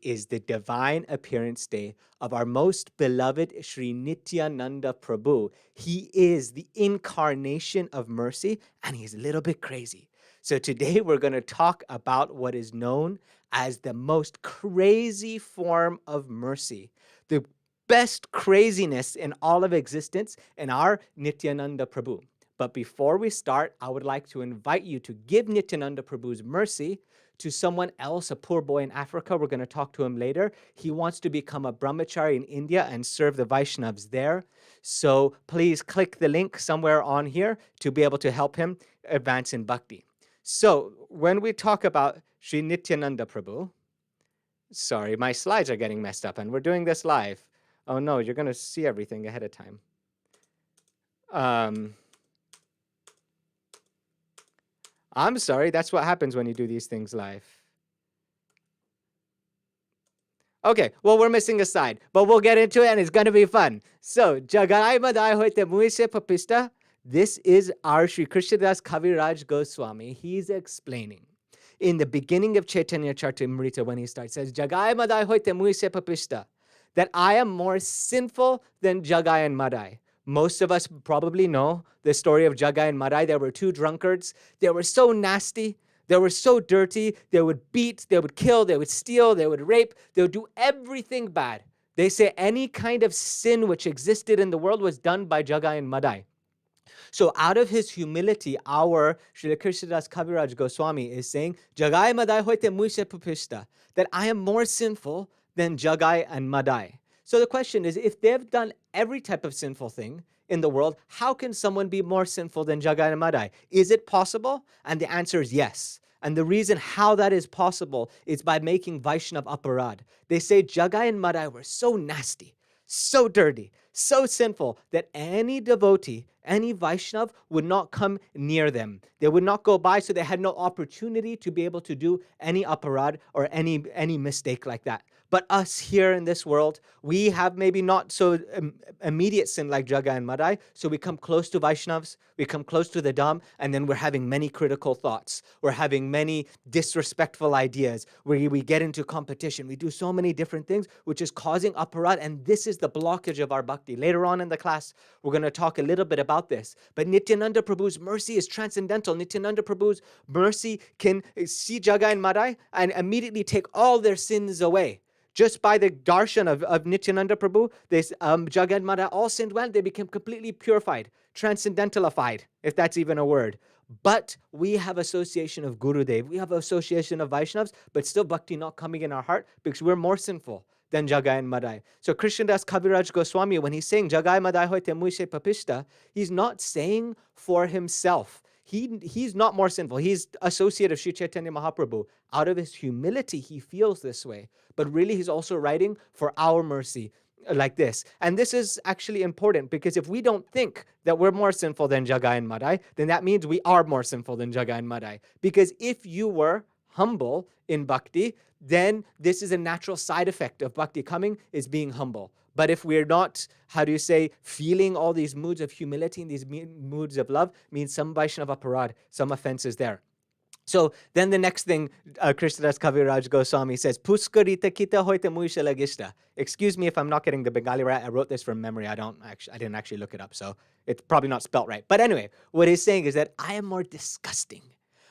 is the divine appearance day of our most beloved Sri Nityananda Prabhu. He is the incarnation of mercy, and he's a little bit crazy. So today we're going to talk about what is known as the most crazy form of mercy, the best craziness in all of existence, in our Nityananda Prabhu. But before we start, I would like to invite you to give Nityananda Prabhu's mercy to someone else, a poor boy in Africa. We're going to talk to him later. He wants to become a brahmachari in India and serve the Vaishnavas there. So please click the link somewhere on here to be able to help him advance in bhakti. So when we talk about Sri Nityananda Prabhu, sorry, my slides are getting messed up and we're doing this live. Oh no, you're going to see everything ahead of time. I'm sorry, that's what happens when you do these things live. Okay, well, we're missing a slide, but we'll get into it and it's going to be fun. So, Jagai Madai Hoite Muise Papista, this is our Sri Krishnadas Kaviraj Goswami. He's explaining in the beginning of Chaitanya Charitamrita when he starts, says, Jagai Madai Hoite Muise Papista, that I am more sinful than Jagai and Madai. Most of us probably know the story of Jagai and Madai. There were two drunkards. They were so nasty. They were so dirty. They would beat, they would kill, they would steal, they would rape, they would do everything bad. They say any kind of sin which existed in the world was done by Jagai and Madai. So out of his humility, our Srila Krishnadas Kaviraj Goswami is saying, Jagai Madai hoite muise papista, that I am more sinful than Jagai and Madai. So the question is, if they've done every type of sinful thing in the world, how can someone be more sinful than Jagai and Madai? Is it possible? And the answer is yes. And the reason how that is possible is by making Vaishnav aparad. They say Jagai and Madai were so nasty, so dirty, so sinful that any devotee, any Vaishnav would not come near them. They would not go by, so they had no opportunity to be able to do any aparad or any mistake like that. But us here in this world, we have maybe not so immediate sin like Jagai and Madai, so we come close to Vaishnavas, we come close to the Dham, and then we're having many critical thoughts. We're having many disrespectful ideas, where we get into competition. We do so many different things, which is causing aparad, and this is the blockage of our bhakti. Later on in the class, we're going to talk a little bit about this. But Nityananda Prabhu's mercy is transcendental. Nityananda Prabhu's mercy can see Jagai and Madai and immediately take all their sins away. Just by the darshan of Nityananda Prabhu, this Jagai and Madai all sinned well, they became completely purified, transcendentalified, if that's even a word. But we have association of Gurudev, we have association of Vaishnavas, but still bhakti not coming in our heart because we're more sinful than Jagai and Madai. So Krishnadas Kaviraj Goswami, when he's saying Jagai Madai hoite muise papista, he's not saying for himself. He's not more sinful. He's associate of Sri Chaitanya Mahaprabhu. Out of his humility, he feels this way. But really, he's also writing for our mercy like this. And this is actually important because if we don't think that we're more sinful than Jagai and Madai, then that means we are more sinful than Jagai and Madai. Because if you were humble in bhakti, then this is a natural side effect of bhakti coming, is being humble. But if we're not, feeling all these moods of humility and these moods of love, means some Vaishnava aparad, some offenses there. So then the next thing, Krishnadas Kaviraj Goswami says, Puskarita kita hoite muisha lagishta. Excuse me if I'm not getting the Bengali right. I wrote this from memory. I didn't actually look it up, so it's probably not spelt right. But anyway, what he's saying is that I am more disgusting.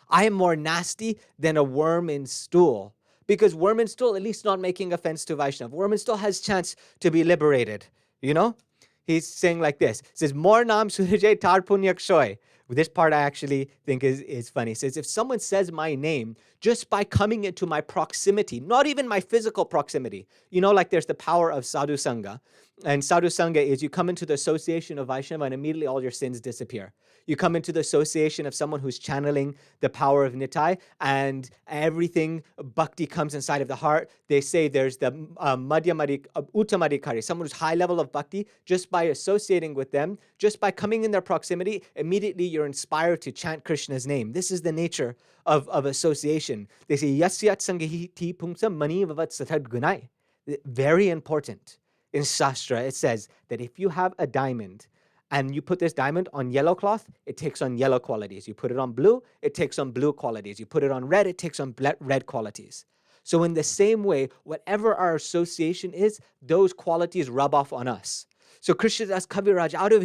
I am more nasty than a worm in stool. Because worm in stool, at least not making offense to Vaishnav. Worm in stool has chance to be liberated, you know? He's saying like this. He says, More nam surajay tar punyak shoy. This part I actually think is funny. He says, if someone says my name just by coming into my proximity, not even my physical proximity, like there's the power of sadhu sangha. And sadhu sangha is you come into the association of Vaishnava and immediately all your sins disappear. You come into the association of someone who's channeling the power of Nitai and everything, bhakti comes inside of the heart. They say there's the uttamadikari, someone who's high level of bhakti. Just by associating with them, just by coming in their proximity, immediately you're inspired to chant Krishna's name. This is the nature of association. They say, Yasyat sangahiti pumsa mani vavat satad gunai. Very important. In Shastra, it says that if you have a diamond and you put this diamond on yellow cloth, it takes on yellow qualities. You put it on blue, it takes on blue qualities. You put it on red, it takes on red qualities. So in the same way, whatever our association is, those qualities rub off on us. So Krishnadas Kaviraj, out of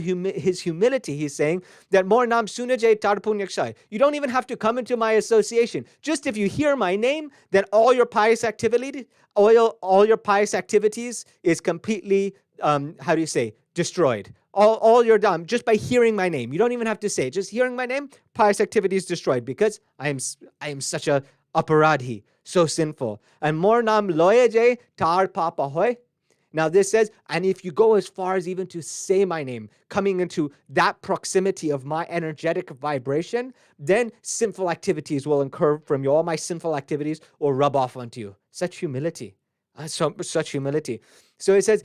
his humility, he's saying that more nam sunajay tarpunyakshay. You don't even have to come into my association. Just if you hear my name, then all your pious activity, all your pious activities is completely, destroyed. All you're done just by hearing my name. You don't even have to say it. Just hearing my name, pious activity is destroyed because I am such a aparadhi, so sinful. And more nam loye tar papa hoy. Now this says, and if you go as far as even to say my name, coming into that proximity of my energetic vibration, then sinful activities will incur from you. All my sinful activities will rub off onto you. Such humility. Such humility. So it says,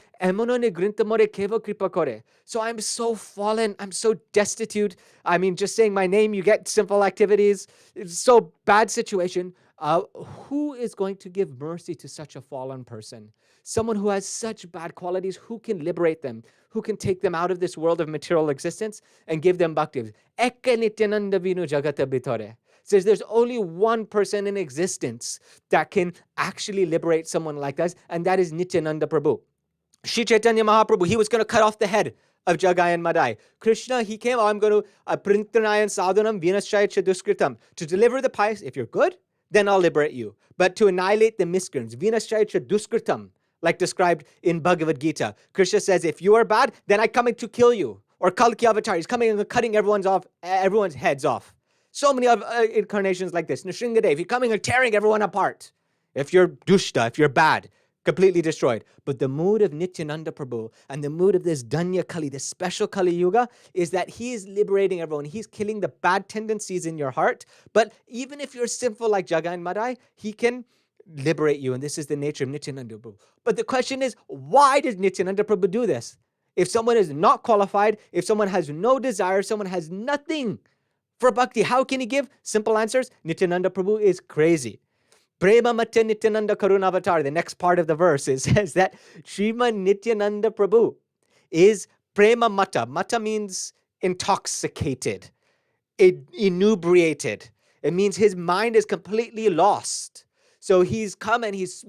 so I'm so fallen. I'm so destitute. I mean, just saying my name, you get sinful activities. It's so bad situation. Who is going to give mercy to such a fallen person? Someone who has such bad qualities, who can liberate them? Who can take them out of this world of material existence and give them bhakti? Says there's only one person in existence that can actually liberate someone like that, and that is Nityananda Prabhu. Shri Chaitanya Mahaprabhu, he was going to cut off the head of Jagai and Madai. Krishna, he came, I'm going to printanayan sadhanam vinaschaya chaduskritam. To deliver the pious, if you're good, then I'll liberate you. But to annihilate the miscreants, vinaschaya chaduskritam, like described in Bhagavad Gita. Krishna says, if you are bad, then I come in to kill you. Or Kalki Avatar, he's coming and cutting everyone's heads off. So many incarnations like this. Nrsingadev, he's coming and tearing everyone apart. If you're dushta, if you're bad, completely destroyed. But the mood of Nityananda Prabhu and the mood of this Danya Kali, this special Kali Yuga, is that he is liberating everyone. He's killing the bad tendencies in your heart. But even if you're sinful like Jagai and Madai, he can liberate you. And this is the nature of Nityananda Prabhu. But the question is, why does Nityananda Prabhu do this? If someone is not qualified, if someone has no desire, someone has nothing for bhakti, how can he give? Simple answers. Nityananda Prabhu is crazy. Prema Matya Nityananda Karuna Avatar, the next part of the verse, says that Srimad Nityananda Prabhu is Prema Mata. Mata means intoxicated, inebriated. It means his mind is completely lost. So he's come and he's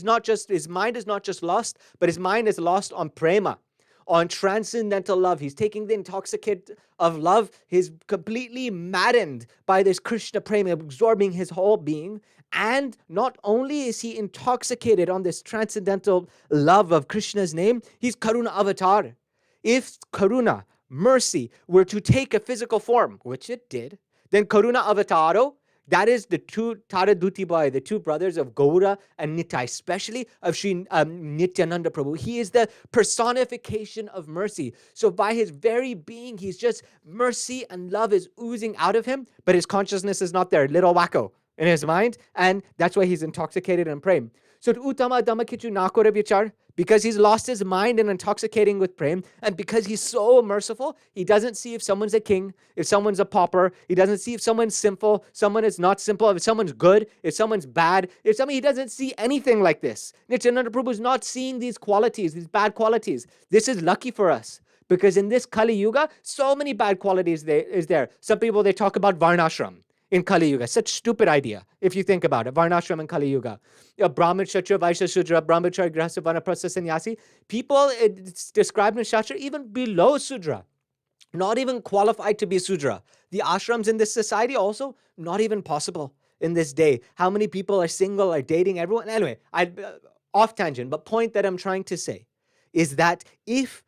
not just, his mind is not just lost, but his mind is lost on prema, on transcendental love. He's taking the intoxicant of love. He's completely maddened by this Krishna prema, absorbing his whole being. And not only is he intoxicated on this transcendental love of Krishna's name, he's Karuna Avatar. If Karuna, mercy, were to take a physical form, which it did, then Karuna Avataro, that is the two Taraduti Bhai, the two brothers of Gaura and Nitai, especially of Sri Nityananda Prabhu. He is the personification of mercy. So by his very being, he's just mercy and love is oozing out of him, but his consciousness is not there, little wacko in his mind, and that's why he's intoxicated and prem. So to Uttama Dhammakichu Nakore Vichar, because he's lost his mind and intoxicating with prem, and because he's so merciful, he doesn't see if someone's a king, if someone's a pauper, he doesn't see if someone's simple, someone is not simple, if someone's good, if someone's bad, he doesn't see anything like this. Nityananda Prabhu is not seeing these qualities, these bad qualities. This is lucky for us, because in this Kali Yuga, so many bad qualities is there. Some people, they talk about Varnashram in Kali Yuga. Such stupid idea, if you think about it. Varnashram in Kali Yuga. Brahman, Kshatriya, Vaishya, Shudra, Brahmachari, Grihastha, Vanaprastha, Sannyasi. People, it's described in Shastra even below Sudra. Not even qualified to be Sudra. The ashrams in this society also not even possible in this day. How many people are single, are dating everyone? Anyway, off tangent, but point that I'm trying to say is that if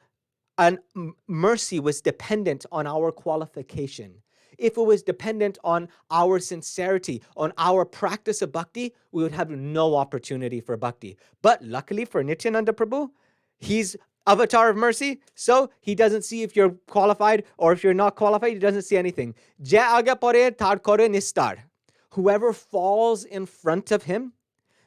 mercy was dependent on our qualification, if it was dependent on our sincerity, on our practice of bhakti, we would have no opportunity for bhakti. But luckily for Nityananda Prabhu, he's avatar of mercy, so he doesn't see if you're qualified or if you're not qualified, he doesn't see anything. Whoever falls in front of him,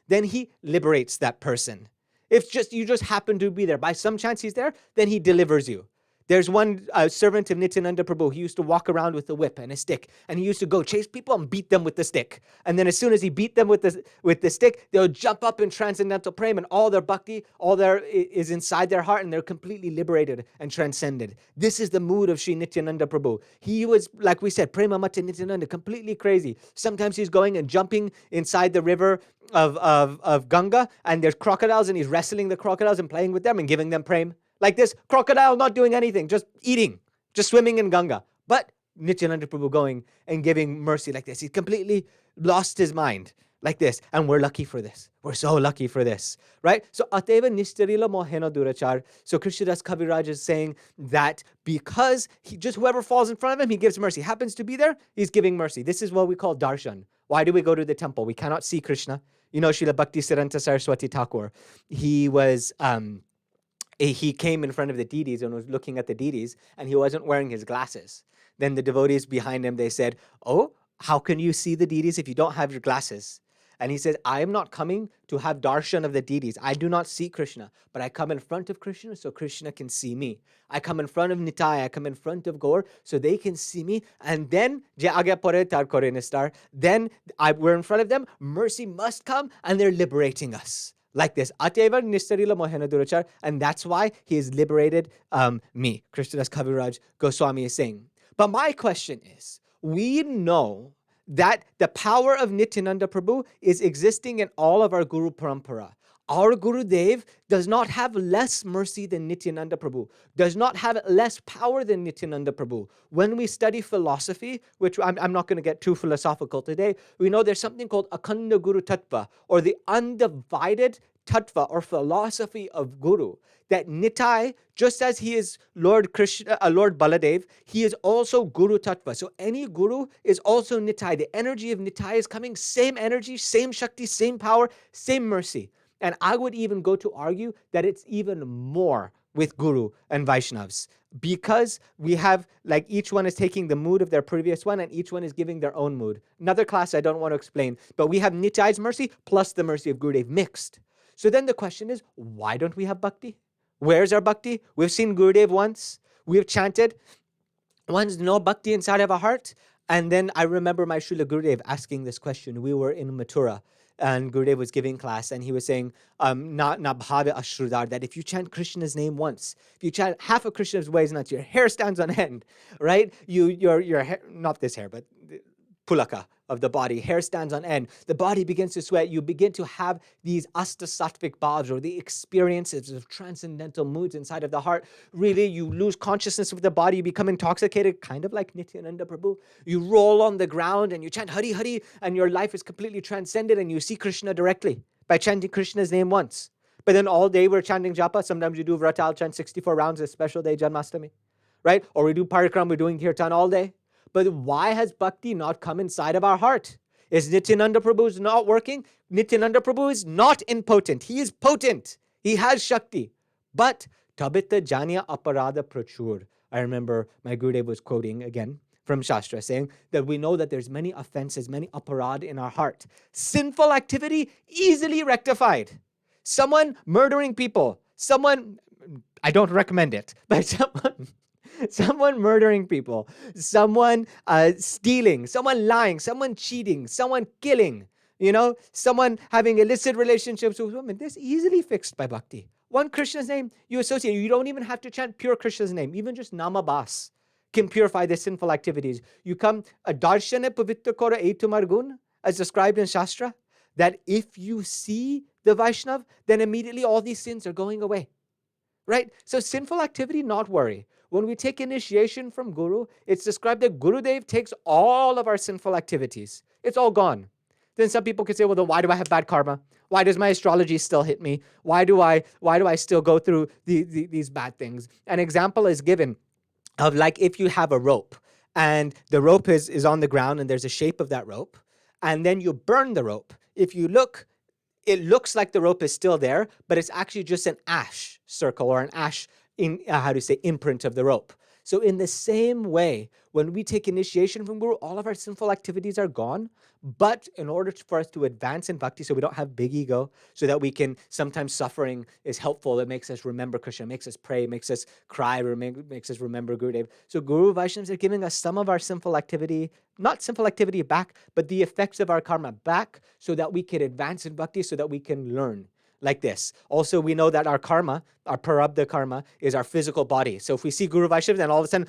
then he liberates that person. If you just happen to be there, by some chance he's there, then he delivers you. There's one servant of Nityananda Prabhu. He used to walk around with a whip and a stick, and he used to go chase people and beat them with the stick. And then as soon as he beat them with the stick, they'll jump up in transcendental prema, and all their bhakti, all their is inside their heart, and they're completely liberated and transcended. This is the mood of Sri Nityananda Prabhu. He was, like we said, Prema Mata Nityananda, completely crazy. Sometimes he's going and jumping inside the river of Ganga, and there's crocodiles, and he's wrestling the crocodiles and playing with them and giving them prema. Like this crocodile not doing anything, just eating, just swimming in Ganga. But Nityananda Prabhu going and giving mercy like this. He completely lost his mind like this. And we're lucky for this. We're so lucky for this, right? So Ateva Nistarila Mohena Durachar. So Krishnadas Kaviraj is saying that because whoever falls in front of him, he gives mercy. Happens to be there, he's giving mercy. This is what we call darshan. Why do we go to the temple? We cannot see Krishna. You know, Srila Bhakti Siddhanta Saraswati Thakur, he came in front of the deities and was looking at the deities, and he wasn't wearing his glasses. Then the devotees behind him, they said, "Oh, how can you see the deities if you don't have your glasses?" And he said, "I am not coming to have darshan of the deities. I do not see Krishna, but I come in front of Krishna so Krishna can see me. I come in front of Nitai, I come in front of Gaur so they can see me. And then, we're in front of them, mercy must come, and they're liberating us." Like this, Ateva Nistarila Mohena Durachar, and that's why he has liberated me. Krishnadas Kaviraj Goswami is saying. But my question is, we know that the power of Nityananda Prabhu is existing in all of our Guru Parampara. Our Guru Dev does not have less mercy than Nityananda Prabhu, does not have less power than Nityananda Prabhu. When we study philosophy, which I'm not going to get too philosophical today, we know there's something called Akhanda Guru Tattva, or the undivided tattva or philosophy of Guru. That Nitai, just as he is Lord Krishna, Lord Baladev, he is also Guru Tattva. So any Guru is also Nitai. The energy of Nitai is coming, same energy, same Shakti, same power, same mercy. And I would even go to argue that it's even more with Guru and Vaishnavas, because we have, like, each one is taking the mood of their previous one and each one is giving their own mood. Another class I don't want to explain, but we have Nitai's mercy plus the mercy of Gurudev mixed. So then the question is, why don't we have bhakti? Where's our bhakti? We've seen Gurudev once, we've chanted once, no bhakti inside of our heart. And then I remember my Srila Gurudev asking this question. We were in Mathura, and Gurudev was giving class, and he was saying, na bhave ashrudar, that if you chant Krishna's name once, if you chant half of Krishna's ways, not your hair stands on end, right? Your hair, not this hair, but pulaka of the body, hair stands on end, the body begins to sweat, you begin to have these astasattvic bhavs, or the experiences of transcendental moods inside of the heart. Really, you lose consciousness of the body, you become intoxicated, kind of like Nityananda Prabhu. You roll on the ground and you chant Hari Hari, and your life is completely transcended, and you see Krishna directly by chanting Krishna's name once. But then all day we're chanting japa. Sometimes you do vrata, I'll chant 64 rounds, a special day, Janmashtami, right? Or we do parikram, we're doing kirtan all day. But why has bhakti not come inside of our heart? Is Nityananda Prabhu not working? Nityananda Prabhu is not impotent. He is potent. He has Shakti. But tabita janya aparada prachur. I remember my Gurudev was quoting again from Shastra, saying that we know that there's many offenses, many aparad in our heart. Sinful activity easily rectified. Someone murdering people. Someone, I don't recommend it, but someone murdering people, someone stealing, someone lying, someone cheating, someone killing, someone having illicit relationships with women. This is easily fixed by bhakti. One Krishna's name you associate. You don't even have to chant pure Krishna's name. Even just Namabas can purify the sinful activities. You come, a darshana pavitra kora etumar gun, as described in Shastra, that if you see the Vaishnav, then immediately all these sins are going away. Right? So sinful activity, not worry. When we take initiation from Guru, it's described that Gurudev takes all of our sinful activities. It's all gone. Then some people could say, well, then why do I have bad karma? Why does my astrology still hit me? Why do I still go through these bad things? An example is given of, like, if you have a rope and the rope is on the ground and there's a shape of that rope, and then you burn the rope. If you look, it looks like the rope is still there, but it's actually just an ash circle or an ash imprint of the rope. So in the same way, when we take initiation from Guru, all of our sinful activities are gone. But in order for us to advance in bhakti, so we don't have big ego, so that we can, sometimes suffering is helpful. It makes us remember Krishna, makes us pray, makes us cry, makes us remember Gurudev. So Guru Vaishnavas are giving us some of our sinful activity, not sinful activity back, but the effects of our karma back, so that we can advance in bhakti, so that we can learn. Like this. Also, we know that our karma, our prarabdha karma, is our physical body. So if we see Guru Vaishnavas, then all of a sudden,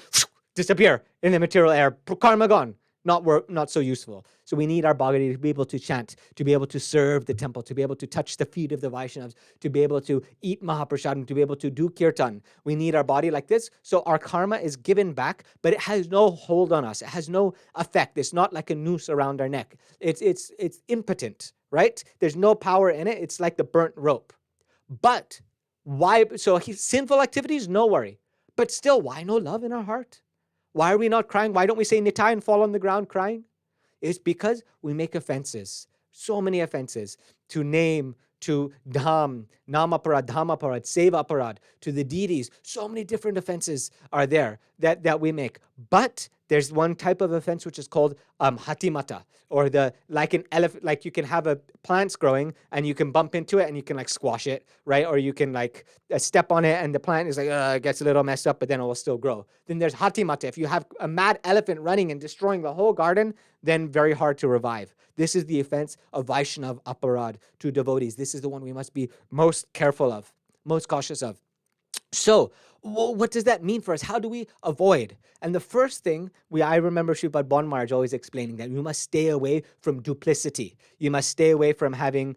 disappear in the material air, karma gone. Not so useful. So we need our body to be able to chant, to be able to serve the temple, to be able to touch the feet of the Vaishnavas, to be able to eat Mahaprasadam, to be able to do kirtan. We need our body like this. So our karma is given back, but it has no hold on us. It has no effect. It's not like a noose around our neck. It's impotent, right? There's no power in it. It's like the burnt rope. But why? So sinful activities, no worry. But still, why no love in our heart? Why are we not crying? Why don't we say Nitai and fall on the ground crying? It's because we make offenses, so many offenses, to name, to dham, namaparad, dhamaparad, seva-aparad, to the deities. So many different offenses are there that we make. But there's one type of offense which is called hatimata, or like an elephant, like you can have plants growing and you can bump into it and you can like squash it, right? Or you can like step on it and the plant is like, it gets a little messed up, but then it will still grow. Then there's hatimata. If you have a mad elephant running and destroying the whole garden, then very hard to revive. This is the offense of Vaishnav aparad to devotees. This is the one we must be most careful of, most cautious of. So what does that mean for us? How do we avoid? And the first thing, I remember Sripad Bon Maharaj always explaining that you must stay away from duplicity. You must stay away from having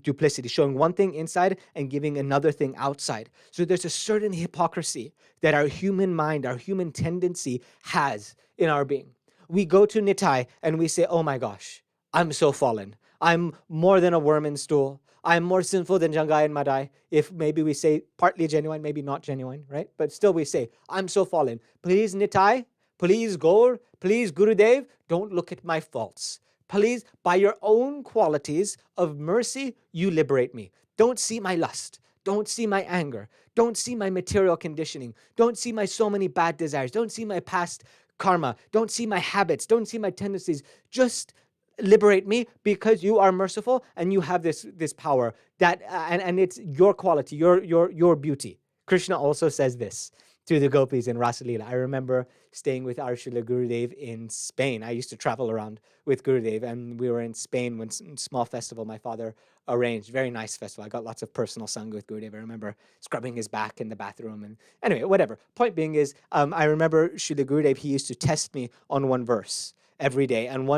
duplicity, showing one thing inside and giving another thing outside. So there's a certain hypocrisy that our human mind, our human tendency has in our being. We go to Nitai and we say, oh my gosh, I'm so fallen. I'm more than a worm in stool. I'm more sinful than Jangai and Madai. If maybe we say partly genuine, maybe not genuine, right? But still we say, I'm so fallen. Please Nitai, please Gaur, please Gurudev, don't look at my faults. Please, by your own qualities of mercy, you liberate me. Don't see my lust. Don't see my anger. Don't see my material conditioning. Don't see my so many bad desires. Don't see my past karma. Don't see my habits. Don't see my tendencies. Just liberate me, because you are merciful and you have this power that and it's your quality, your beauty. Krishna also says this to the gopis in Rasa Leela. I remember staying with our Srila Gurudev in Spain. I used to travel around with Gurudev, and we were in Spain when small festival my father arranged. Very nice festival. I got lots of personal sangha with Gurudev. I remember scrubbing his back in the bathroom. And anyway, whatever. Point being is, I remember Srila Gurudev, he used to test me on one verse every day, and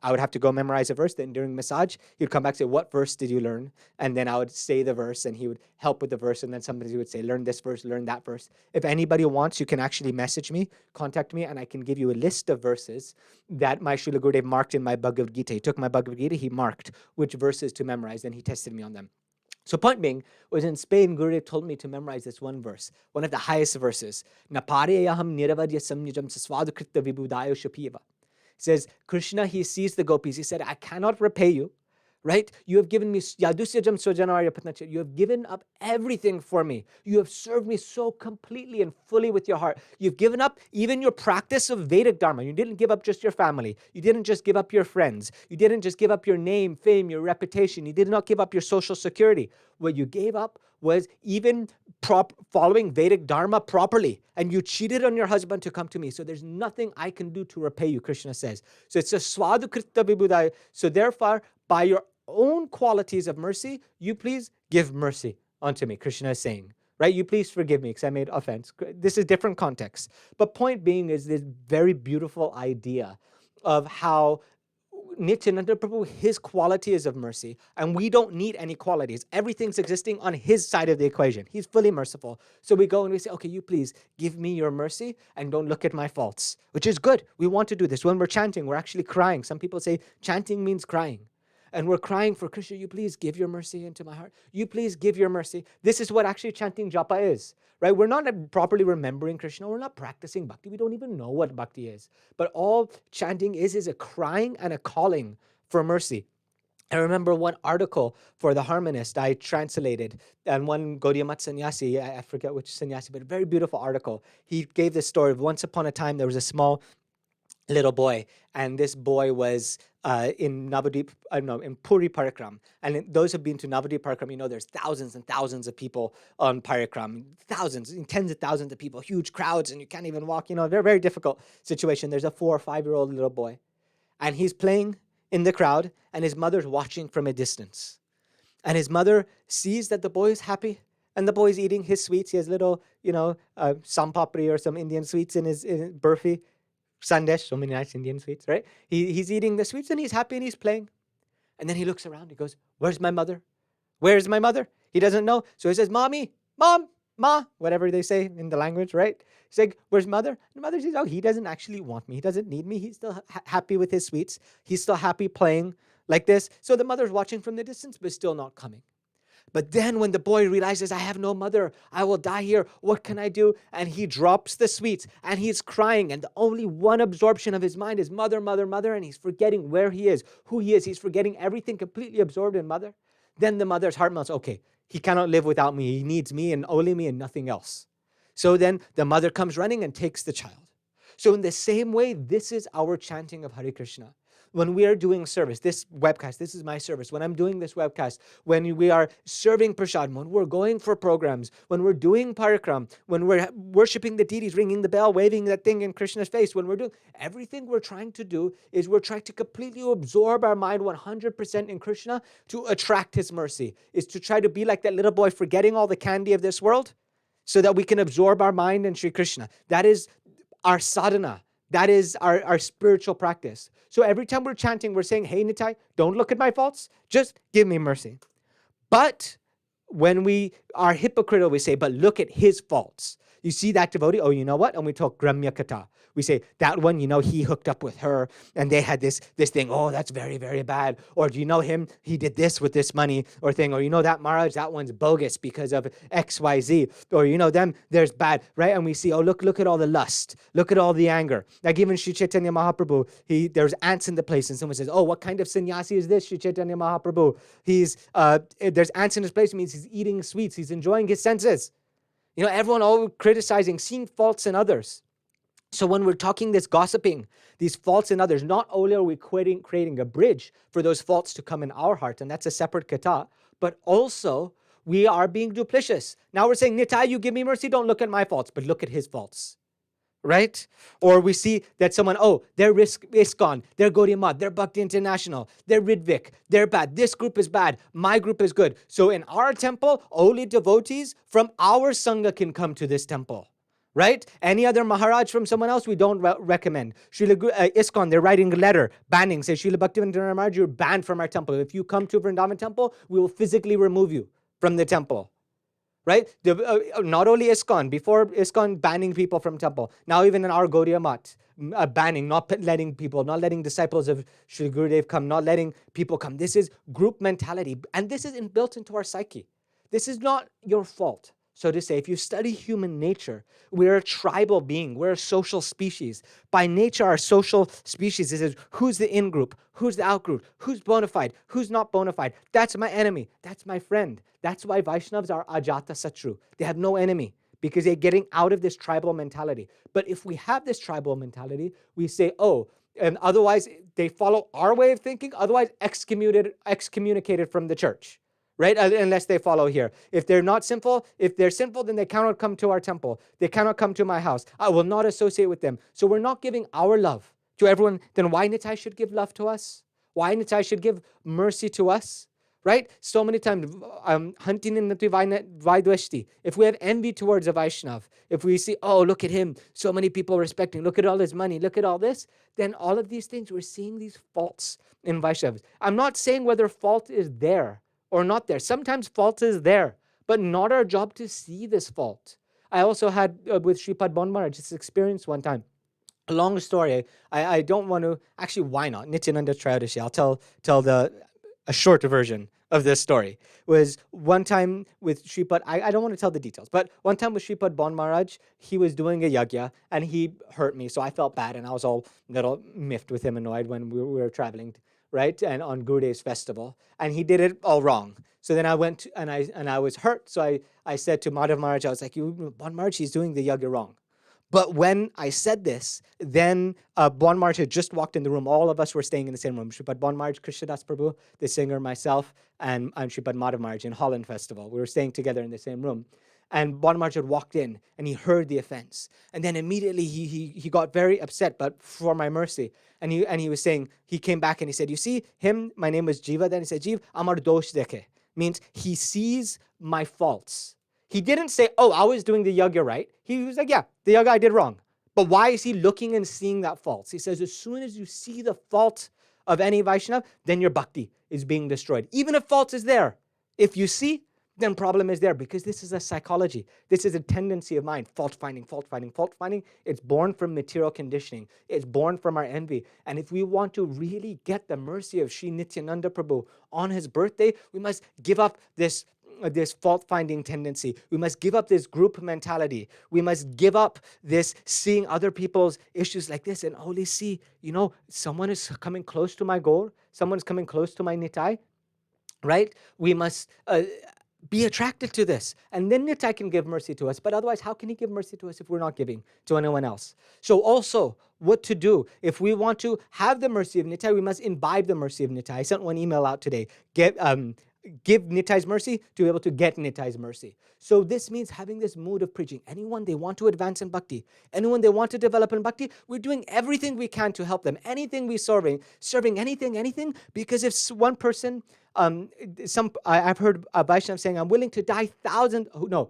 I would have to go memorize a verse. Then during massage, he'd come back and say, what verse did you learn? And then I would say the verse, and he would help with the verse, and then somebody would say, learn this verse, learn that verse. If anybody wants, you can actually message me, contact me, and I can give you a list of verses that my Srila Gurudev marked in my Bhagavad Gita. He took my Bhagavad Gita, he marked which verses to memorize, and he tested me on them. So point being, was in Spain, Gurudev told me to memorize this one verse, one of the highest verses. Napareyaham niravadya samyajam saswadukritta vibudayo shapiva. He says, Krishna, he sees the gopis. He said, I cannot repay you, right? You have given me, yadusyajam sojanarya patnacha. You have given up everything for me. You have served me so completely and fully with your heart. You've given up even your practice of Vedic Dharma. You didn't give up just your family. You didn't just give up your friends. You didn't just give up your name, fame, your reputation. You did not give up your social security. What you gave up was even following Vedic Dharma properly, and you cheated on your husband to come to me. So there's nothing I can do to repay you, Krishna says. So it's a swadukritta vibudaya. So therefore, by your own qualities of mercy, you please give mercy unto me, Krishna is saying. Right? You please forgive me because I made offense. This is different context. But point being is this very beautiful idea of how Nityananda Prabhu, his quality is of mercy, and we don't need any qualities. Everything's existing on his side of the equation. He's fully merciful. So we go and we say, okay, you please give me your mercy and don't look at my faults, which is good. We want to do this. When we're chanting, we're actually crying. Some people say chanting means crying. And we're crying for Krishna, you please give your mercy into my heart. You please give your mercy. This is what actually chanting japa is, right? We're not properly remembering Krishna. We're not practicing bhakti. We don't even know what bhakti is. But all chanting is a crying and a calling for mercy. I remember one article for The Harmonist I translated, and one Gaudiya Mat sannyasi, I forget which sannyasi, but a very beautiful article. He gave this story of once upon a time there was a small little boy, and this boy was in Navadip, no, in Puri Parikram. And those who've been to Navadip Parikram, you know there's thousands and thousands of people on Parikram, thousands, tens of thousands of people, huge crowds, and you can't even walk. Very, very difficult situation. There's a 4 or 5-year-old little boy, and he's playing in the crowd, and his mother's watching from a distance. And his mother sees that the boy is happy, and the boy's eating his sweets. He has little, sampapri or some Indian sweets in his burfi, sandesh, so many nice Indian sweets, right? He's eating the sweets, and he's happy, and he's playing. And then he looks around. He goes, "Where's my mother? Where's my mother?" He doesn't know. So he says, "Mommy, mom, ma," whatever they say in the language, right? He's like, "Where's mother?" And mother says, "Oh, he doesn't actually want me. He doesn't need me. He's still happy with his sweets. He's still happy playing like this." So the mother's watching from the distance, but still not coming. But then when the boy realizes, "I have no mother, I will die here, what can I do?" And he drops the sweets and he's crying. And the only one absorption of his mind is mother, mother, mother. And he's forgetting where he is, who he is. He's forgetting everything, completely absorbed in mother. Then the mother's heart melts. Okay, he cannot live without me. He needs me and only me and nothing else. So then the mother comes running and takes the child. So in the same way, this is our chanting of Hare Krishna. When we are doing service, this webcast, this is my service. When I'm doing this webcast, when we are serving prashad, when we're going for programs, when we're doing parikram, when we're worshiping the deities, ringing the bell, waving that thing in Krishna's face, when we're doing everything we're trying to do is we're trying to completely absorb our mind 100% in Krishna to attract his mercy, is to try to be like that little boy forgetting all the candy of this world so that we can absorb our mind in Sri Krishna. That is our sadhana. That is our spiritual practice. So every time we're chanting, we're saying, "Hey, Nitai, don't look at my faults. Just give me mercy." But when we are hypocritical, we say, "But look at his faults." You see that devotee? Oh, you know what? And we talk Gramya Kata. We say, "That one, he hooked up with her and they had this thing. Oh, that's very, very bad." Or, "Do you know him? He did this with this money or thing." Or, that Maharaj, that one's bogus because of XYZ. Or, them, there's bad, right? And we see, oh, look at all the lust. Look at all the anger. Like even Sri Chaitanya Mahaprabhu, there's ants in the place and someone says, "Oh, what kind of sannyasi is this, Sri Chaitanya Mahaprabhu? There's ants in his place," means he's eating sweets. He's enjoying his senses. Everyone all criticizing, seeing faults in others. So when we're talking this gossiping, these faults in others, not only are we creating a bridge for those faults to come in our heart, and that's a separate kata, but also we are being duplicitous. Now we're saying, "Nitai, you give me mercy, don't look at my faults, but look at his faults." Right? Or we see that someone, "Oh, they're ISKCON, they're Gaudiya Math, they're Bhakti International, they're Ridvik, they're bad. This group is bad, my group is good. So in our temple, only devotees from our Sangha can come to this temple." Right? Any other Maharaj from someone else, we don't recommend. ISKCON, they're writing a letter banning, say, "Srila Bhaktivinoda Maharaj, you're banned from our temple. If you come to Vrindavan temple, we will physically remove you from the temple." Right? Not only ISKCON, before ISKCON banning people from temple, now even in our Gaudiya Math, banning, not letting disciples of Sri Gurudev come, not letting people come. This is group mentality, and this is inbuilt into our psyche. This is not your fault, so to say. If you study human nature, we're a tribal being. We're a social species. By nature, our social species is who's the in-group, who's the out-group, who's bona fide, who's not bona fide. That's my enemy. That's my friend. That's why Vaishnavas are Ajata Satru. They have no enemy because they're getting out of this tribal mentality. But if we have this tribal mentality, we say, "Oh," and otherwise they follow our way of thinking, otherwise excommunicated from the church. Right? Unless they follow here. If they're sinful, then they cannot come to our temple. They cannot come to my house. I will not associate with them. So we're not giving our love to everyone. Then why Nitai should give love to us? Why Nitai should give mercy to us? Right? So many times, hunting in Vaidweshti. If we have envy towards a Vaishnav, if we see, "Oh, look at him, so many people respecting, look at all his money, look at all this," then all of these things, we're seeing these faults in Vaishnavas. I'm not saying whether fault is there or not there. Sometimes fault is there, but not our job to see this fault. I also had with Sripad Bonmar this experience one time. A long story. I don't want to, actually, why not? Nityananda Trayadashi. I'll tell a short version of this story. Was one time with Sripad, I don't want to tell the details, but one time with Sripad Bon Maharaj, he was doing a yagya and he hurt me, so I felt bad and I was all little miffed with him, annoyed when we were traveling, right? And on Gurudev's festival, and he did it all wrong. So then I went and I was hurt. So I said to Madhav Maharaj, I was like, Bon Maharaj, he's doing the yagya wrong. But when I said this, then Bon Maharaj had just walked in the room. All of us were staying in the same room. Sripad Bon Maharaj, Krishnadas Prabhu, the singer, myself, and Sripad Madhav Maharaj in Holland Festival. We were staying together in the same room. And Bon Maharaj had walked in and he heard the offense. And then immediately he got very upset, but for my mercy. And he was saying, he came back and he said, you see him, my name was Jiva. Then he said, Jiv, amar dosh dekhe. Means he sees my faults. He didn't say, oh, I was doing the yagya right. He was like, yeah, the yagya I did wrong. But why is he looking and seeing that fault? He says, as soon as you see the fault of any Vaishnava, then your bhakti is being destroyed. Even if fault is there, if you see, then problem is there, because this is a psychology. This is a tendency of mind. Fault finding, fault finding, fault finding. It's born from material conditioning. It's born from our envy. And if we want to really get the mercy of Sri Nityananda Prabhu on his birthday, we must give up this fault-finding tendency. We must give up this group mentality. We must give up this seeing other people's issues like this and only see, someone is coming close to my goal. Someone's coming close to my Nitai, right? We must be attracted to this. And then Nitai can give mercy to us. But otherwise, how can he give mercy to us if we're not giving to anyone else? So also, what to do? If we want to have the mercy of Nitai, we must imbibe the mercy of Nitai. I sent one email out today. Give Nitai's mercy to be able to get Nitai's mercy. So this means having this mood of preaching. Anyone they want to advance in bhakti, anyone they want to develop in bhakti, we're doing everything we can to help them. Anything we're serving anything, because if one person, I've heard Vaishnav saying, I'm willing to die Srila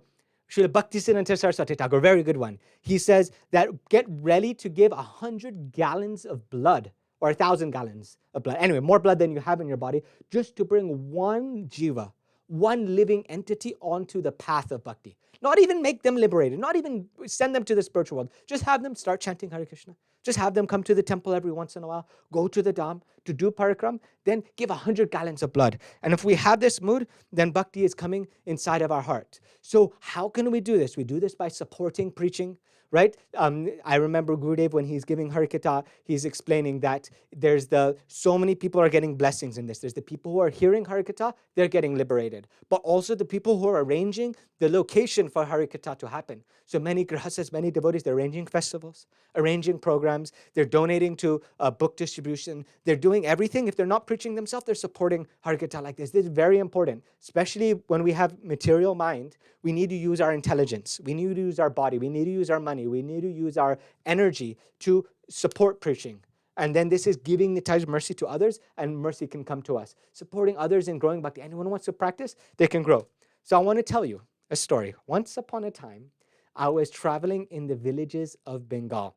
Bhaktisiddhanta Saraswati Thakur, very good one. He says that get ready to give 100 gallons of blood, or 1,000 gallons of blood. Anyway, more blood than you have in your body, just to bring one jiva, one living entity onto the path of bhakti. Not even make them liberated, not even send them to the spiritual world. Just have them start chanting Hare Krishna. Just have them come to the temple every once in a while, go to the dham to do parikram, then give 100 gallons of blood. And if we have this mood, then bhakti is coming inside of our heart. So how can we do this? We do this by supporting preaching, right? I remember Gurudev, when he's giving Harikatha, he's explaining that there's so many people are getting blessings in this. There's the people who are hearing Harikatha, they're getting liberated. But also the people who are arranging the location for Harikatha to happen. So many grahasas, many devotees, they're arranging festivals, arranging programs, they're donating to book distribution, they're doing everything. If they're not preaching themselves, they're supporting Harikatha like this. This is very important, especially when we have material mind. We need to use our intelligence. We need to use our body. We need to use our money. We need to use our energy to support preaching. And then this is giving Nitai's mercy to others, and mercy can come to us. Supporting others in growing bhakti. Anyone who wants to practice, they can grow. So I want to tell you a story. Once upon a time, I was traveling in the villages of Bengal.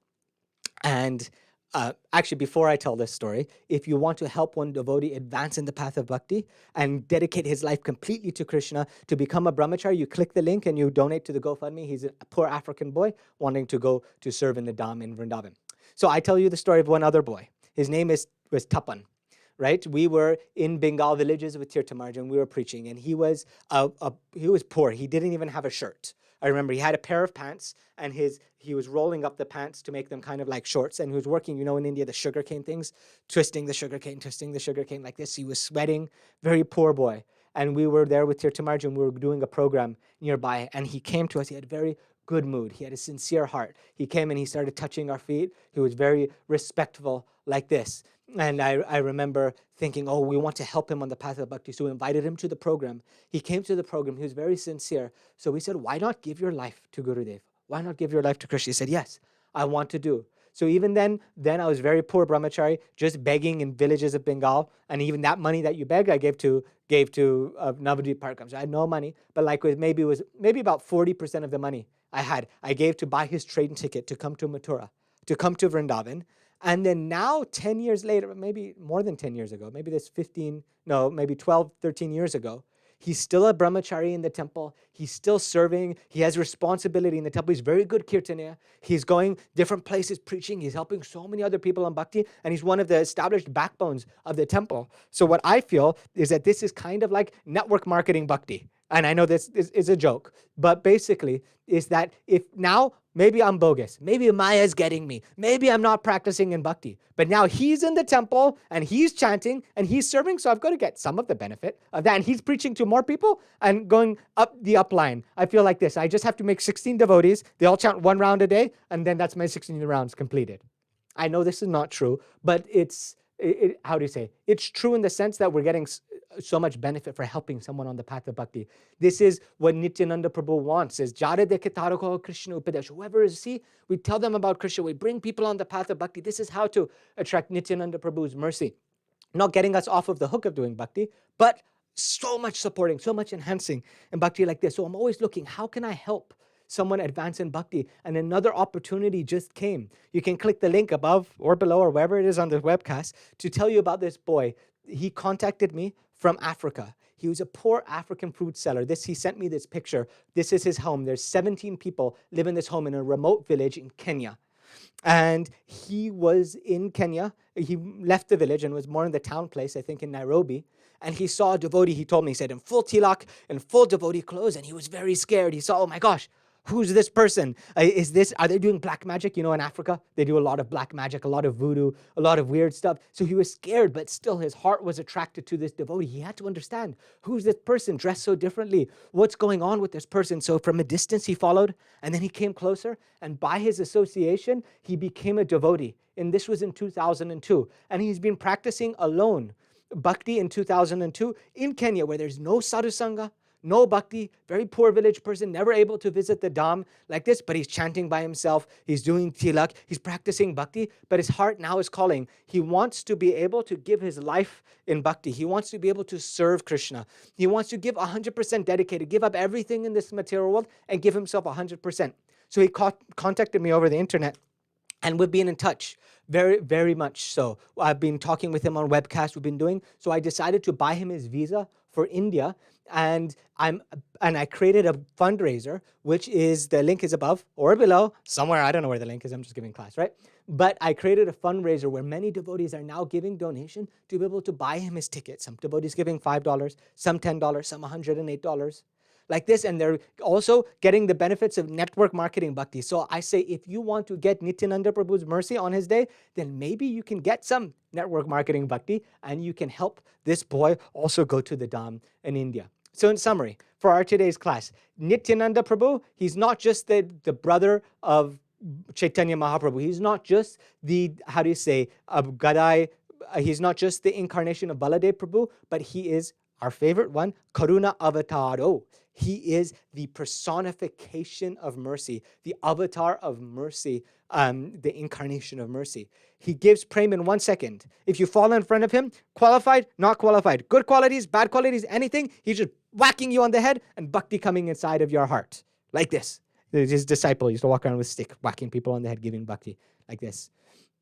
And actually, before I tell this story, if you want to help one devotee advance in the path of bhakti and dedicate his life completely to Krishna, to become a brahmachari, you click the link and you donate to the GoFundMe. He's a poor African boy wanting to go to serve in the Dham in Vrindavan. So I tell you the story of one other boy. His name was Tapan, right? We were in Bengal villages with Tirtha Maharaj and we were preaching, and he was poor. He didn't even have a shirt. I remember he had a pair of pants, and he was rolling up the pants to make them kind of like shorts, and he was working, in India, the sugarcane things, twisting the sugarcane like this. He was sweating, very poor boy. And we were there with Tirtha Maharaj, and we were doing a program nearby, and he came to us. He had a very good mood. He had a sincere heart. He came and he started touching our feet. He was very respectful like this. And I remember thinking, oh, we want to help him on the path of bhakti. So we invited him to the program. He came to the program. He was very sincere. So we said, why not give your life to Gurudev? Why not give your life to Krishna? He said, yes, I want to do. So even then I was very poor brahmachari, just begging in villages of Bengal. And even that money that you begged, I gave to Navadvip Parikram. So I had no money, but maybe about 40% of the money I gave to buy his train ticket to come to Mathura, to come to Vrindavan. And then now, 10 years later, maybe more than 10 years ago, maybe 12, 13 years ago, he's still a brahmachari in the temple. He's still serving. He has responsibility in the temple. He's very good kirtaniya. He's going different places preaching. He's helping so many other people on bhakti. And he's one of the established backbones of the temple. So what I feel is that this is kind of like network marketing bhakti. And I know this is a joke, but basically is that if now Maybe I'm bogus. Maybe Maya's getting me. Maybe I'm not practicing in bhakti. But now he's in the temple and he's chanting and he's serving. So I've got to get some of the benefit of that. And he's preaching to more people and going up the upline. I feel like this. I just have to make 16 devotees. They all chant 1 round a day. And then that's my 16 rounds completed. I know this is not true, but how do you say? It's true in the sense that we're getting so much benefit for helping someone on the path of bhakti. This is what Nityananda Prabhu wants, is Jare Dekhe Taroko Krishna Upadesh. Whoever is, we tell them about Krishna, we bring people on the path of bhakti. This is how to attract Nityananda Prabhu's mercy. Not getting us off of the hook of doing bhakti, but so much supporting, so much enhancing in bhakti like this. So I'm always looking, how can I help someone advance in bhakti? And another opportunity just came. You can click the link above or below or wherever it is on the webcast to tell you about this boy. He contacted me from Africa. He was a poor African fruit seller. He sent me this picture. This is his home. There's 17 people live in this home in a remote village in Kenya. And he was in Kenya. He left the village and was more in the town place, I think in Nairobi. And he saw a devotee, he told me, he said, in full tilak, in full devotee clothes. And he was very scared. He saw, oh my gosh, who's this person? Are they doing black magic? You know, in Africa, they do a lot of black magic, a lot of voodoo, a lot of weird stuff. So he was scared, but still his heart was attracted to this devotee. He had to understand, who's this person dressed so differently? What's going on with this person? So from a distance, he followed, and then he came closer. And by his association, he became a devotee. And this was in 2002. And he's been practicing alone bhakti in 2002 in Kenya, where there's no sadhusanga, no bhakti, very poor village person, never able to visit the dham like this, but he's chanting by himself, he's doing tilak, he's practicing bhakti, but his heart now is calling. He wants to be able to give his life in bhakti. He wants to be able to serve Krishna. He wants to give 100% dedicated, give up everything in this material world and give himself 100%. So he contacted me over the internet. And we've been in touch, very, very much so. I've been talking with him on webcasts we've been doing. So I decided to buy him his visa for India. And I created a fundraiser, which is, the link is above or below, somewhere. I don't know where the link is. I'm just giving class, right? But I created a fundraiser where many devotees are now giving donation to be able to buy him his ticket. Some devotees giving $5, some $10, some $108. Like this, and they're also getting the benefits of network marketing bhakti. So I say, if you want to get Nityananda Prabhu's mercy on his day, then maybe you can get some network marketing bhakti, and you can help this boy also go to the Dham in India. So in summary, for our today's class, Nityananda Prabhu, he's not just the brother of Chaitanya Mahaprabhu. He's not just the, Gadai, he's not just the incarnation of Baladev Prabhu, but he is our favorite one, Karuna Avataro. He is the personification of mercy, the avatar of mercy, the incarnation of mercy. He gives prema in 1 second. If you fall in front of him, qualified, not qualified, good qualities, bad qualities, anything, he's just whacking you on the head and bhakti coming inside of your heart. Like this. His disciple used to walk around with a stick, whacking people on the head, giving bhakti, like this.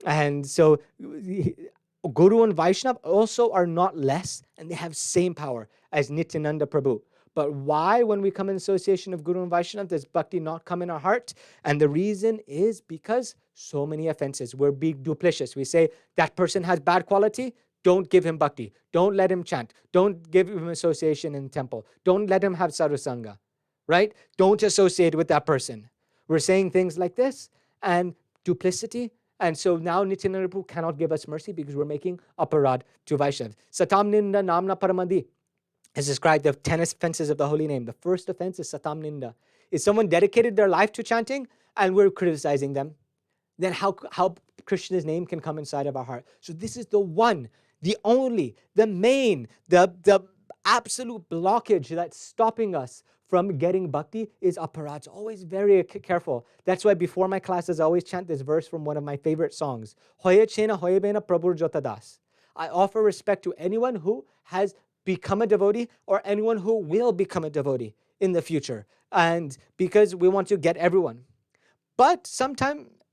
And so Guru and Vaishnav also are not less, and they have same power as Nityananda Prabhu. But why, when we come in association of Guru and Vaishnav, does bhakti not come in our heart? And the reason is because so many offenses. We're being duplicitous. We say, that person has bad quality, don't give him bhakti. Don't let him chant. Don't give him association in temple. Don't let him have sadhusanga, right? Don't associate with that person. We're saying things like this, and duplicity. And so now Nityananda Prabhu cannot give us mercy because we're making aparad to Vaishnav. Satam Ninda Namna Paramadi has described the 10 offenses of the holy name. The first offense is Satam Ninda. If someone dedicated their life to chanting and we're criticizing them, then how Krishna's name can come inside of our heart? So this is the one, the only, the main, the absolute blockage that's stopping us from getting bhakti is aparad. So always very careful. That's why before my classes, I always chant this verse from one of my favorite songs. Hoye chena hoye bena prabhur jotadas. I offer respect to anyone who has become a devotee or anyone who will become a devotee in the future. And because we want to get everyone. But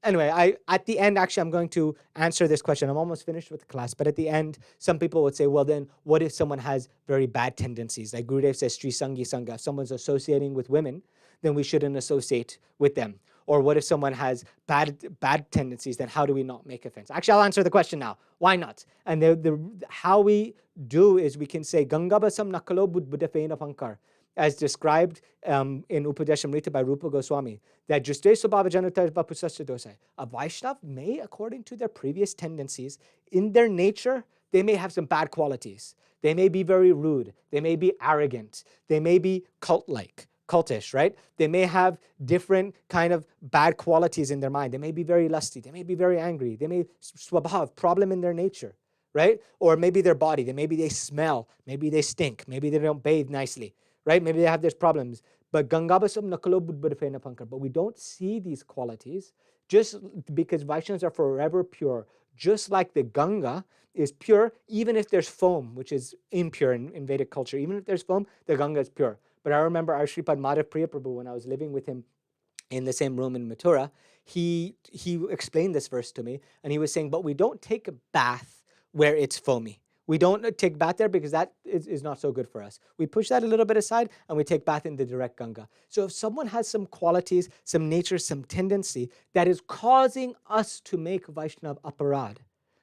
anyway, at the end, actually, I'm going to answer this question. I'm almost finished with the class. But at the end, some people would say, well, then what if someone has very bad tendencies? Like Gurudev says, Sri Sangi Sangha. If someone's associating with women, then we shouldn't associate with them. Or what if someone has bad tendencies? Then how do we not make offense? Actually, I'll answer the question now. Why not? And how we do is we can say, Gangabasam nakalo buddhafena pankar. as described in Upadeshamrita by Rupa Goswami, that Juste Swabhava Janata Vapusasya Dosai. A Vaishnav may, according to their previous tendencies, in their nature, they may have some bad qualities. They may be very rude. They may be arrogant. They may be cult-like, cultish, right? They may have different kind of bad qualities in their mind. They may be very lusty. They may be very angry. They may swabhav, problem in their nature, right? Or maybe their body. Maybe they smell. Maybe they stink. Maybe they don't bathe nicely, right? Maybe they have these problems. But Gangabasam nakalo budbudafena pankar. But we don't see these qualities just because Vaishnavas are forever pure. Just like the Ganga is pure, even if there's foam, which is impure in Vedic culture. Even if there's foam, the Ganga is pure. But I remember our Sripad Madhav Priya Prabhu, when I was living with him in the same room in Mathura, he explained this verse to me, and he was saying, but we don't take a bath where it's foamy. We don't take bath there because that is not so good for us. We push that a little bit aside and we take bath in the direct Ganga. So if someone has some qualities, some nature, some tendency that is causing us to make Vaishnav aparad,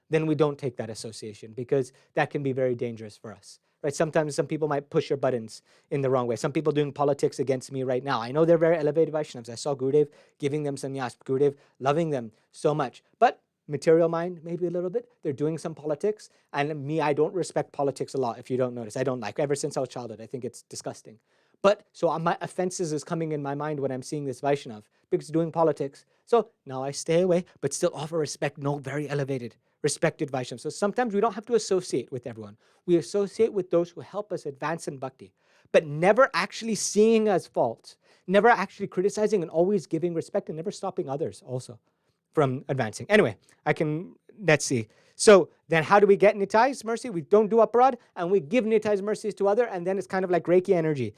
then we don't take that association because that can be very dangerous for us. Right? Sometimes some people might push your buttons in the wrong way. Some people doing politics against me right now. I know they're very elevated Vaishnavas. I saw Gurudev giving them sannyas, Gurudev loving them so much. But material mind, maybe a little bit. They're doing some politics. And me, I don't respect politics a lot, if you don't notice. I don't like, ever since I was childhood. I think it's disgusting. But so my offenses is coming in my mind when I'm seeing this Vaishnav because doing politics. So now I stay away, but still offer respect. No, very elevated, respected Vaishnavas. So sometimes we don't have to associate with everyone. We associate with those who help us advance in bhakti, but never actually seeing as fault, never actually criticizing and always giving respect and never stopping others also from advancing. Anyway, let's see. So then how do we get Nitai's mercy? We don't do aparad, and we give Nitai's mercies to other, and then it's kind of like Reiki energy.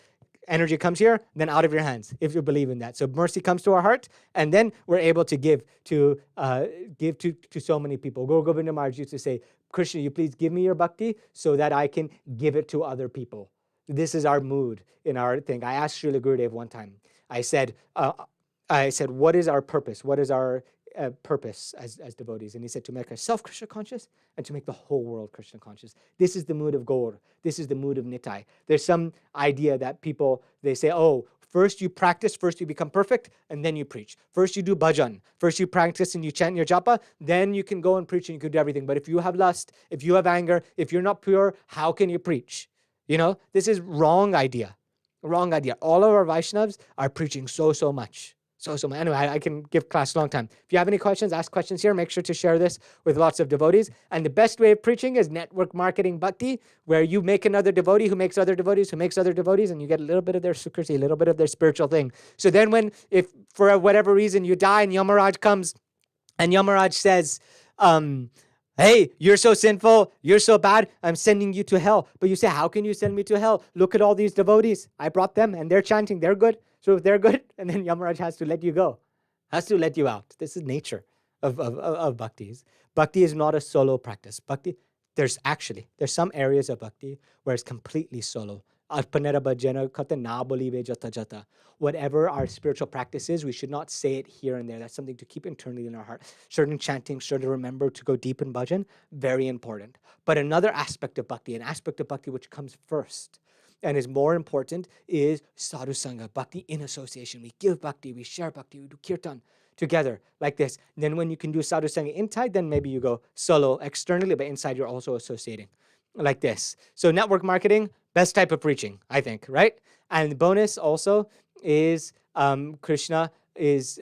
Energy comes here, then out of your hands, if you believe in that. So mercy comes to our heart, and then we're able to give to so many people. Guru Govinda Maharaj used to say, Krishna, you please give me your bhakti so that I can give it to other people. This is our mood in our thing. I asked Srila Gurudev one time, I said, what is our purpose? What is our purpose as devotees? And he said to make ourselves Krishna conscious and to make the whole world Krishna conscious. This is the mood of Gaur. This is the mood of Nitai. There's some idea that people, they say, oh, first you practice, first you become perfect, and then you preach. First you do bhajan. First you practice and you chant your japa, then you can go and preach and you can do everything. But if you have lust, if you have anger, if you're not pure, how can you preach? You know, this is wrong idea. Wrong idea. All of our Vaishnavas are preaching so much. So much. Anyway, I can give class a long time. If you have any questions, ask questions here. Make sure to share this with lots of devotees. And the best way of preaching is network marketing bhakti, where you make another devotee who makes other devotees who makes other devotees, and you get a little bit of their sukriti, a little bit of their spiritual thing. So then if for whatever reason you die and Yamaraj comes and Yamaraj says, hey, you're so sinful, you're so bad, I'm sending you to hell. But you say, how can you send me to hell? Look at all these devotees. I brought them and they're chanting, they're good. So if they're good, and then Yamaraj has to let you go, has to let you out. This is nature of bhakti. Bhakti is not a solo practice. Bhakti, there's some areas of bhakti where it's completely solo. Whatever our spiritual practice is, we should not say it here and there. That's something to keep internally in our heart. Certain chanting, certain remember to go deep in bhajan, very important. But another aspect of bhakti, an aspect of bhakti which comes first and is more important, is sadhu sangha, bhakti in association. We give bhakti, we share bhakti, we do kirtan together like this. And then when you can do sadhu sangha inside, then maybe you go solo externally, but inside you're also associating like this. So network marketing, best type of preaching, I think, right? And the bonus also is Krishna is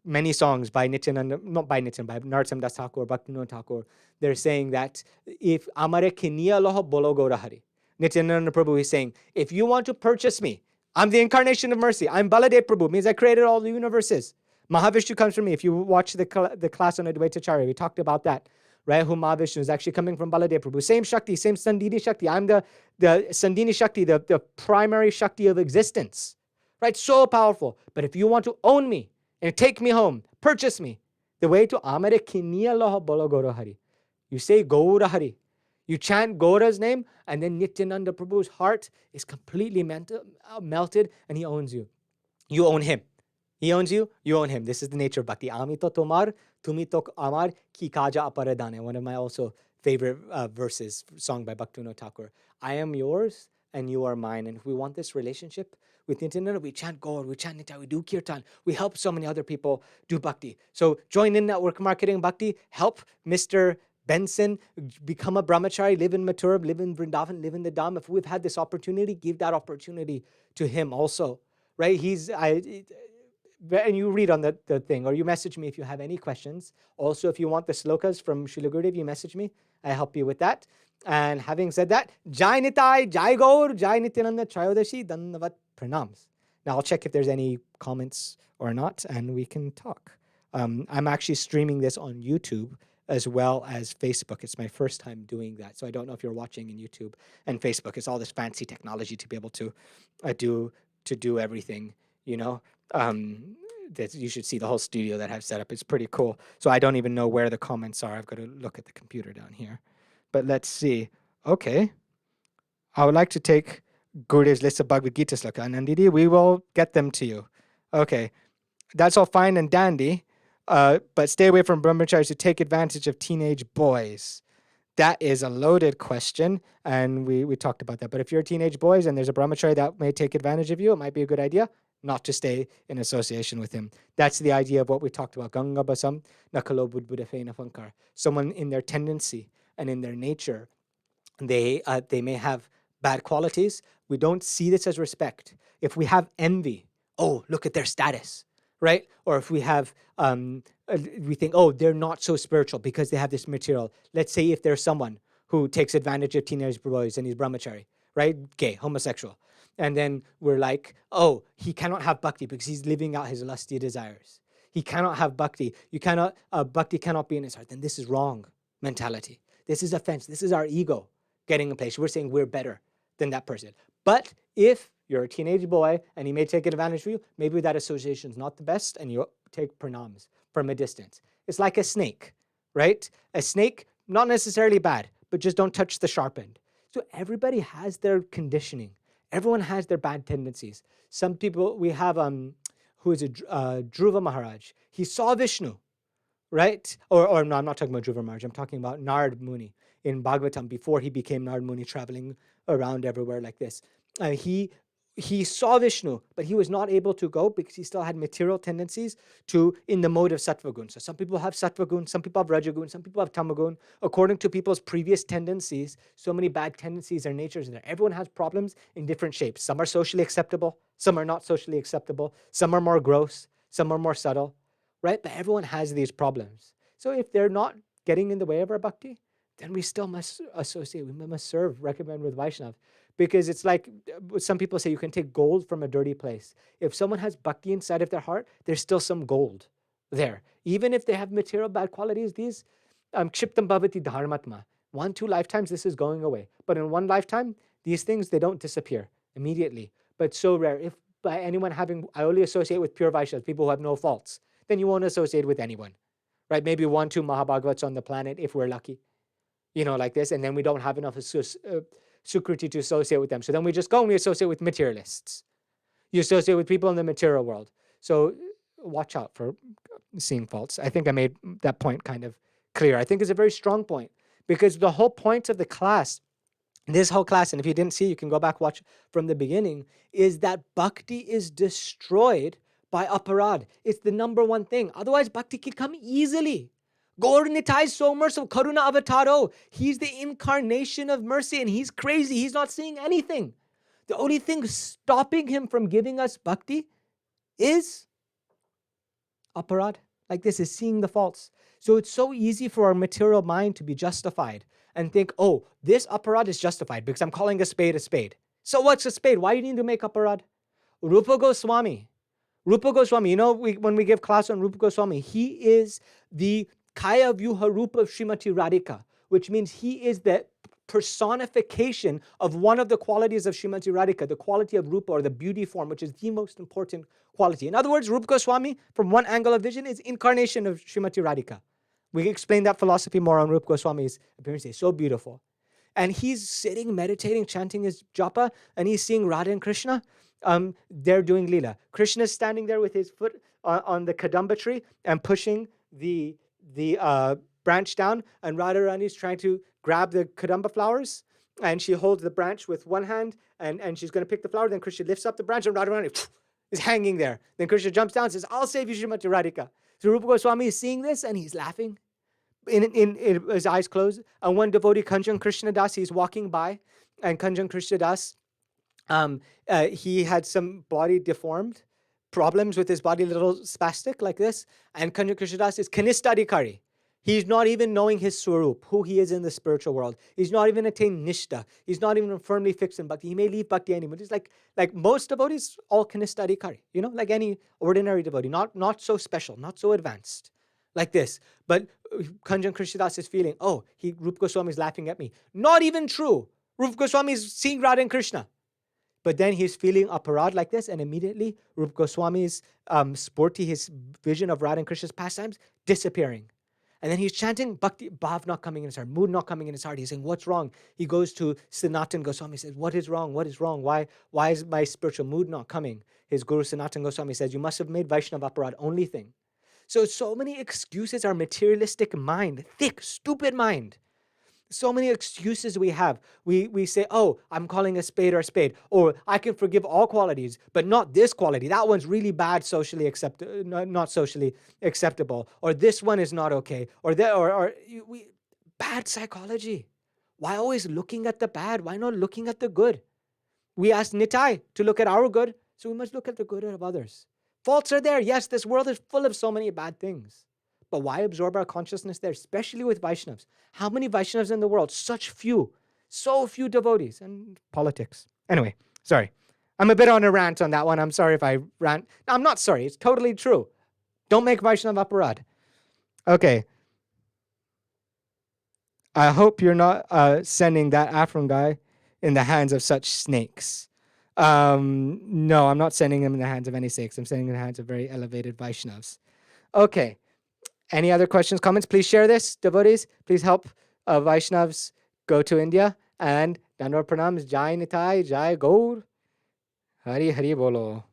many songs by Nityananda, not by Nityananda, by Narottama Das Thakur, Bhaktivinoda Thakur. They're saying that if Amare Kiniya Loho Bolo Gaura Hari, Nityananda Prabhu is saying, if you want to purchase me, I'm the incarnation of mercy. I'm Baladev Prabhu, means I created all the universes. Mahavishnu comes from me. If you watch the class on Advaitacharya, we talked about that, right? Who Mahavishnu is actually coming from Baladev Prabhu. Same Shakti, same Sandini Shakti. I'm the Sandini Shakti, the primary Shakti of existence, right? So powerful. But if you want to own me and take me home, purchase me, the way to Amare Kiniya Loha Bolo Gaura Hari. You say Gaura Hari. You chant Gaura's name, and then Nityananda Prabhu's heart is completely melted, and he owns you. You own him. He owns you, you own him. This is the nature of bhakti. Amito tomar, tumito amar, ki kaja aparadane. One of my also favorite verses, song by Bhaktivinoda Thakur. I am yours, and you are mine. And if we want this relationship with Nityananda, we chant Gaur, we chant Nitai, we do Kirtan, we help so many other people do Bhakti. So join in Network Marketing Bhakti, help Mr. Benson become a brahmachari, live in Mathura, live in Vrindavan, live in the Dham. If we've had this opportunity, give that opportunity to him also, right? And you read on the thing, or you message me if you have any questions. Also, if you want the slokas from Srila Gurudev, you message me. I help you with that. And having said that, Jai Nitai, Jai Gaur, Jai Nityananda, Trayodashi, Dandavat Pranams. Now I'll check if there's any comments or not, and we can talk. I'm actually streaming this on YouTube as well as Facebook. It's my first time doing that, so I don't know if you're watching in YouTube and Facebook. It's all this fancy technology to be able to do everything, that you should see the whole studio that I've set up. It's pretty cool. So I don't even know where the comments are. I've got to look at the computer down here. But let's see. Okay. I would like to take Gurudev's list of Bhagavad Gita sloka. Nandidi, we will get them to you. Okay. That's all fine and dandy. But stay away from brahmacharis who take advantage of teenage boys. That is a loaded question, and we talked about that. But if you're teenage boys and there's a brahmachari that may take advantage of you, it might be a good idea not to stay in association with him. That's the idea of what we talked about. Ganga basam nakalo budbudafena funkar. Someone in their tendency and in their nature, they may have bad qualities. We don't see this as respect. If we have envy, oh, look at their status, right? Or if we have, we think, oh, they're not so spiritual because they have this material. Let's say if there's someone who takes advantage of teenage boys and he's brahmachari, right? Gay, homosexual. And then we're like, oh, he cannot have bhakti because he's living out his lusty desires. He cannot have bhakti. Bhakti cannot be in his heart. Then this is wrong mentality. This is offense. This is our ego getting in place. We're saying we're better than that person. But if you're a teenage boy and he may take advantage of you, maybe that association is not the best and you take pranams from a distance. It's like a snake, right? A snake, not necessarily bad, but just don't touch the sharp end. So everybody has their conditioning. Everyone has their bad tendencies. Some people, we have, who is Dhruva Maharaj. He saw Vishnu, right? Or no, I'm not talking about Dhruva Maharaj. I'm talking about Narad Muni in Bhagavatam before he became Narad Muni, traveling around everywhere like this. He saw Vishnu, but he was not able to go because he still had material tendencies in the mode of Sattva Gun. So some people have Sattva Gun, some people have Rajagun, some people have Tamagun. According to people's previous tendencies, so many bad tendencies or natures in there. Everyone has problems in different shapes. Some are socially acceptable, some are not socially acceptable, some are more gross, some are more subtle, right? But everyone has these problems. So if they're not getting in the way of our bhakti, then we still must associate, we must serve, recommend with Vaishnav. Because it's like, some people say you can take gold from a dirty place. If someone has bhakti inside of their heart, there's still some gold there. Even if they have material bad qualities, these kshiptam bhavati dharmatma. 1-2 lifetimes, this is going away. But in one lifetime, these things, they don't disappear immediately. But so rare. If by anyone I only associate with pure Vaishnavas, people who have no faults, then you won't associate with anyone, right? Maybe 1-2 Mahabhagavats on the planet if we're lucky, like this. And then we don't have enough Sukriti to associate with them. So then we just go and we associate with materialists. You associate with people in the material world. So watch out for seeing faults. I think I made that point kind of clear. I think it's a very strong point because the whole point of the class, this whole class, and if you didn't see, you can go back, watch from the beginning, is that bhakti is destroyed by aparad. It's the number one thing. Otherwise, bhakti can come easily. Gaur Nitai is so merciful, Karuna Avataro. He's the incarnation of mercy and he's crazy. He's not seeing anything. The only thing stopping him from giving us bhakti is aparad. Like this is seeing the faults. So it's so easy for our material mind to be justified and think, oh, this aparad is justified because I'm calling a spade a spade. So what's a spade? Why do you need to make aparad? Rupa Goswami, when we give class on Rupa Goswami, he is the Kaya Vyuha Rupa of Srimati Radhika, which means he is the personification of one of the qualities of Srimati Radhika, the quality of Rupa or the beauty form, which is the most important quality. In other words, Rupa Goswami, from one angle of vision, is incarnation of Srimati Radhika. We explain that philosophy more on Rupa Goswami's appearance. It's so beautiful. And he's sitting, meditating, chanting his japa, and he's seeing Radha and Krishna. They're doing Leela. Krishna's standing there with his foot on the Kadamba tree and pushing the branch down, and Radharani's trying to grab the Kadamba flowers, and she holds the branch with one hand, and she's going to pick the flower. Then Krishna lifts up the branch, and Radharani is hanging there. Then Krishna jumps down and says, I'll save you, Srimati Radhika. So Rupa Goswami is seeing this, and he's laughing. In his eyes closed. And one devotee, Kanjan Krishna Das, he's walking by, and Kanjan Krishna Das, he had some body deformed, problems with his body, a little spastic like this. And Kanjan Krishna Das is Kanistadikari. He's not even knowing his swarup, who he is in the spiritual world. He's not even attained nishta. He's not even firmly fixed in bhakti. He may leave bhakti anymore. He's like most devotees, all kanistadikari, like any ordinary devotee, not so special, not so advanced, like this. But Kanjan Krishnadas is feeling, Rupa Goswami is laughing at me. Not even true. Rupa Goswami is seeing Radha and Krishna. But then he's feeling aparad like this, and immediately Rupa Goswami's sporty, his vision of Radha and Krishna's pastimes, disappearing. And then he's chanting, bhakti, bhav not coming in his heart, mood not coming in his heart. He's saying, what's wrong? He goes to Sanatan Goswami, says, what is wrong? What is wrong? Why is my spiritual mood not coming? His guru Sanatan Goswami says, you must have made Vaishnava aparad, only thing. So many excuses, our materialistic mind, thick, stupid mind. So many excuses we have. We say, I'm calling a spade or a spade. Or I can forgive all qualities, but not this quality. That one's really bad, not socially acceptable. Or this one is not okay. Bad psychology. Why always looking at the bad? Why not looking at the good? We asked Nitai to look at our good, so we must look at the good of others. Faults are there. Yes, this world is full of so many bad things. But why absorb our consciousness there, especially with Vaishnavas? How many Vaishnavas in the world? So few devotees, and politics. Anyway, sorry. I'm a bit on a rant on that one. I'm sorry if I rant. No, I'm not sorry. It's totally true. Don't make Vaishnava aparad. Okay. I hope you're not sending that Afron guy in the hands of such snakes. No, I'm not sending him in the hands of any snakes. I'm sending him in the hands of very elevated Vaishnavas. Okay. Any other questions, comments? Please share this, devotees. Please help Vaishnavas go to India. And Dandavad Pranams, Jai Nitai, Jai Gaur, Hari Hari Bolo.